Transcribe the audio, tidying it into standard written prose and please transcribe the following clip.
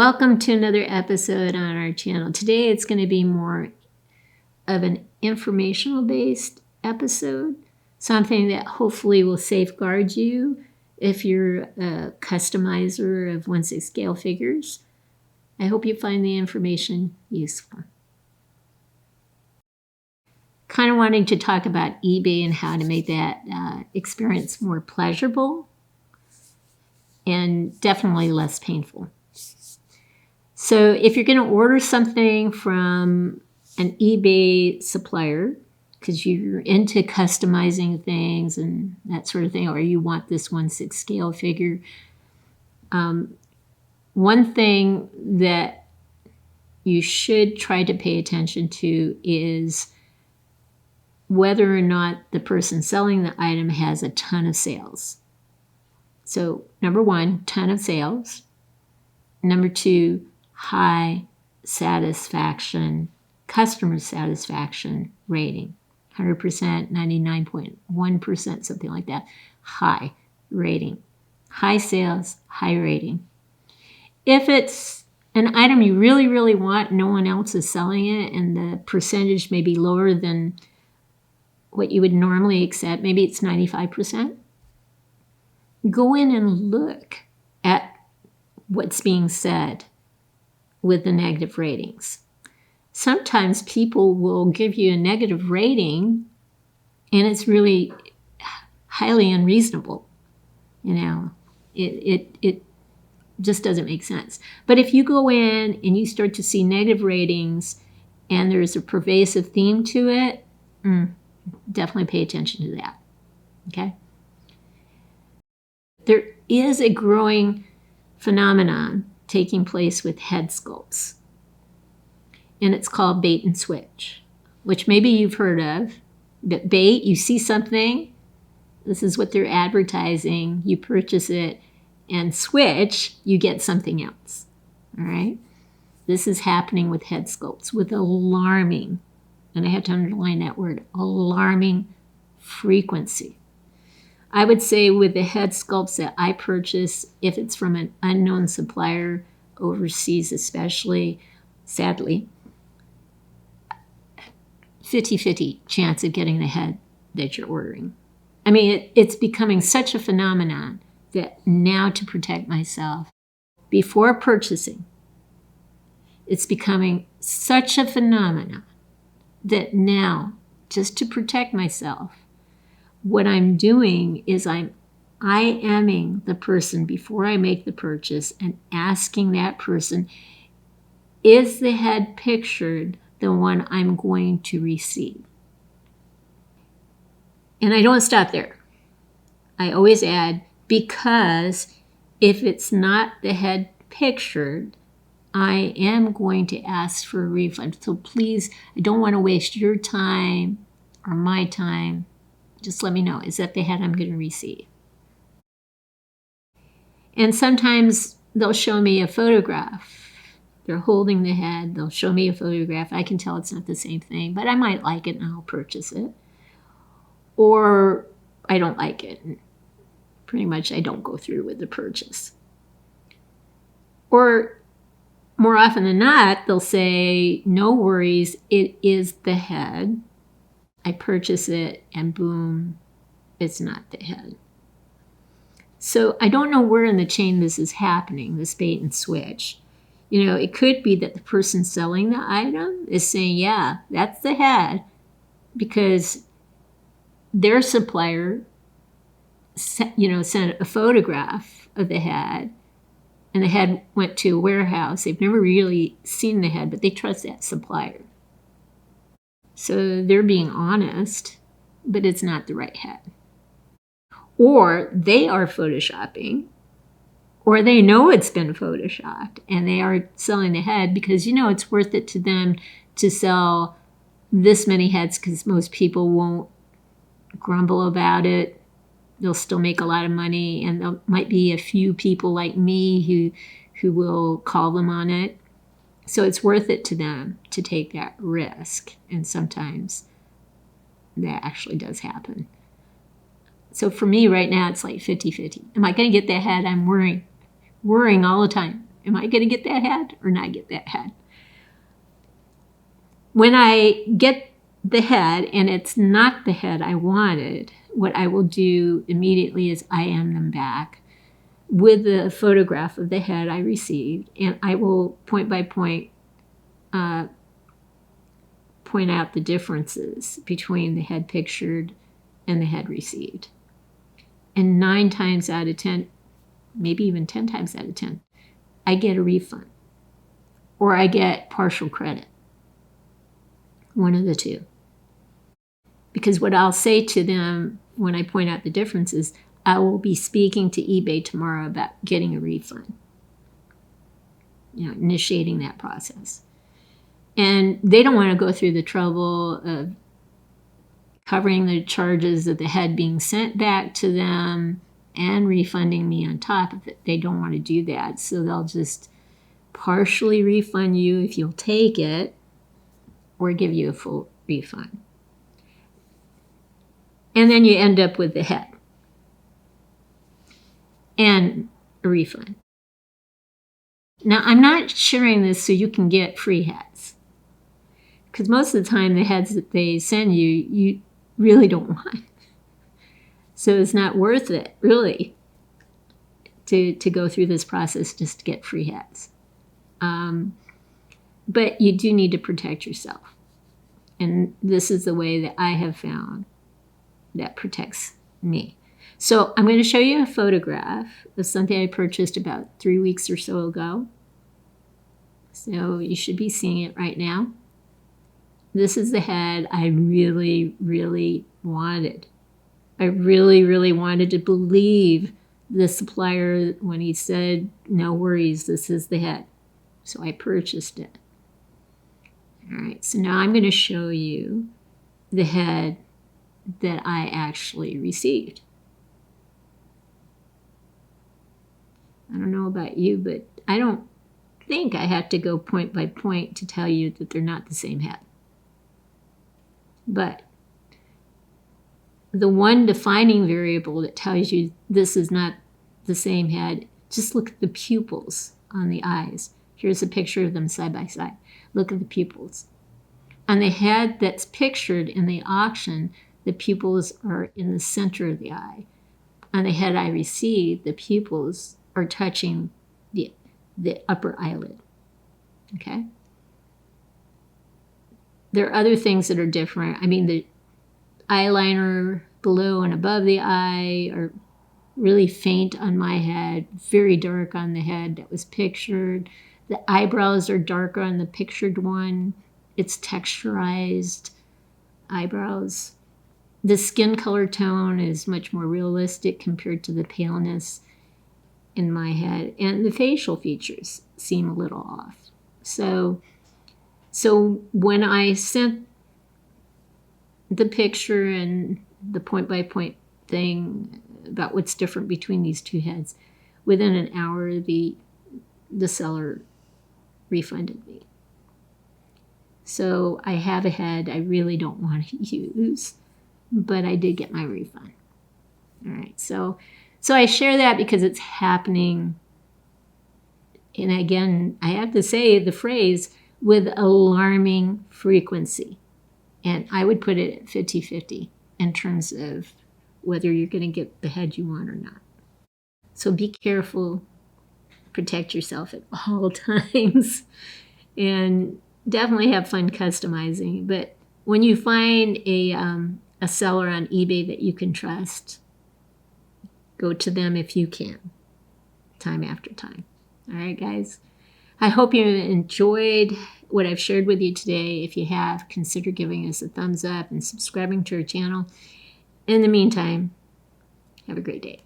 Welcome to another episode on our channel. Today it's going to be more of an informational based episode, something that hopefully will safeguard you if you're a customizer of 1/6 scale figures. I hope you find the information useful. Kind of wanting to talk about eBay and how to make that experience more pleasurable and definitely less painful. So if you're going to order something from an eBay supplier, because you're into customizing things and that sort of thing, or you want this 1/6 scale figure, one thing that you should try to pay attention to is whether or not the person selling the item has a ton of sales. So number one, ton of sales. Number two, high satisfaction, customer satisfaction rating. 100%, 99.1%, something like that. High rating. High sales, high rating. If it's an item you really, really want, no one else is selling it, and the percentage may be lower than what you would normally accept, maybe it's 95%, go in and look at what's being said with the negative ratings. Sometimes people will give you a negative rating and it's really highly unreasonable. You know, it just doesn't make sense. But if you go in and you start to see negative ratings and there's a pervasive theme to it, definitely pay attention to that. Okay? There is a growing phenomenon taking place with head sculpts. And it's called bait and switch, which maybe you've heard of. But bait, you see something, this is what they're advertising, you purchase it, and switch, you get something else. All right? This is happening with head sculpts with alarming, and I have to underline that word, alarming frequency. I would say with the head sculpts that I purchase, if it's from an unknown supplier, overseas especially, sadly, 50-50 chance of getting the head that you're ordering. I mean, it's becoming such a phenomenon that now to protect myself, before purchasing, it's becoming such a phenomenon that now, just to protect myself, what I'm doing is I'm IMing the person before I make the purchase and asking that person, is the head pictured the one I'm going to receive? And I don't stop there. I always add, because if it's not the head pictured, I am going to ask for a refund. So please, I don't want to waste your time or my time. Just let me know, is that the head I'm going to receive? And sometimes they'll show me a photograph. They're holding the head. They'll show me a photograph. I can tell it's not the same thing, but I might like it and I'll purchase it. Or I don't like it. And pretty much I don't go through with the purchase. Or more often than not, they'll say, no worries, it is the head. I purchase it and boom, it's not the head. So I don't know where in the chain this is happening, this bait and switch. You know, it could be that the person selling the item is saying, yeah, that's the head, because their supplier, sent a photograph of the head, and the head went to a warehouse. They've never really seen the head, but they trust that supplier. So they're being honest, but it's not the right head. Or they are photoshopping, or they know it's been photoshopped, and they are selling the head because, it's worth it to them to sell this many heads because most people won't grumble about it. They'll still make a lot of money, and there might be a few people like me who will call them on it. So it's worth it to them to take that risk. And sometimes that actually does happen. So for me right now, it's like 50-50. Am I going to get that head? I'm worrying all the time. Am I going to get that head or not get that head? When I get the head and it's not the head I wanted, what I will do immediately is IM them back with the photograph of the head I received, and I will point by point point out the differences between the head pictured and the head received. And 9 times out of 10, maybe even 10 times out of 10, I get a refund or I get partial credit. One of the two. Because what I'll say to them when I point out the differences, I will be speaking to eBay tomorrow about getting a refund. Initiating that process. And they don't want to go through the trouble of covering the charges of the head being sent back to them and refunding me on top of it. They don't want to do that. So they'll just partially refund you if you'll take it or give you a full refund. And then you end up with the head and a refund. Now, I'm not sharing this so you can get free heads. Because most of the time, the heads that they send you, you really don't want. So it's not worth it, really, to go through this process just to get free heads. But you do need to protect yourself. And this is the way that I have found that protects me. So I'm going to show you a photograph of something I purchased about 3 weeks or so ago. So you should be seeing it right now. This is the head I really, really wanted. I really, really wanted to believe the supplier when he said, no worries, this is the head. So I purchased it. All right, so now I'm going to show you the head that I actually received. I don't know about you, but I don't think I have to go point by point to tell you that they're not the same head. But the one defining variable that tells you this is not the same head, just look at the pupils on the eyes. Here's a picture of them side by side. Look at the pupils. On the head that's pictured in the auction, the pupils are in the center of the eye. On the head I received, the pupils are touching the upper eyelid. Okay? There are other things that are different. I mean, the eyeliner below and above the eye are really faint on my head, very dark on the head that was pictured. The eyebrows are darker on the pictured one. It's texturized eyebrows. The skin color tone is much more realistic compared to the paleness in my head. And the facial features seem a little off. So when I sent the picture and the point-by-point thing about what's different between these two heads, within an hour, the seller refunded me. So I have a head I really don't want to use, but I did get my refund. All right, so I share that because it's happening. And again, I have to say the phrase, with alarming frequency. And I would put it at 50-50 in terms of whether you're going to get the head you want or not. So be careful, protect yourself at all times, and definitely have fun customizing. But when you find a seller on eBay that you can trust, go to them if you can, time after time. All right, guys? I hope you enjoyed what I've shared with you today. If you have, consider giving us a thumbs up and subscribing to our channel. In the meantime, have a great day.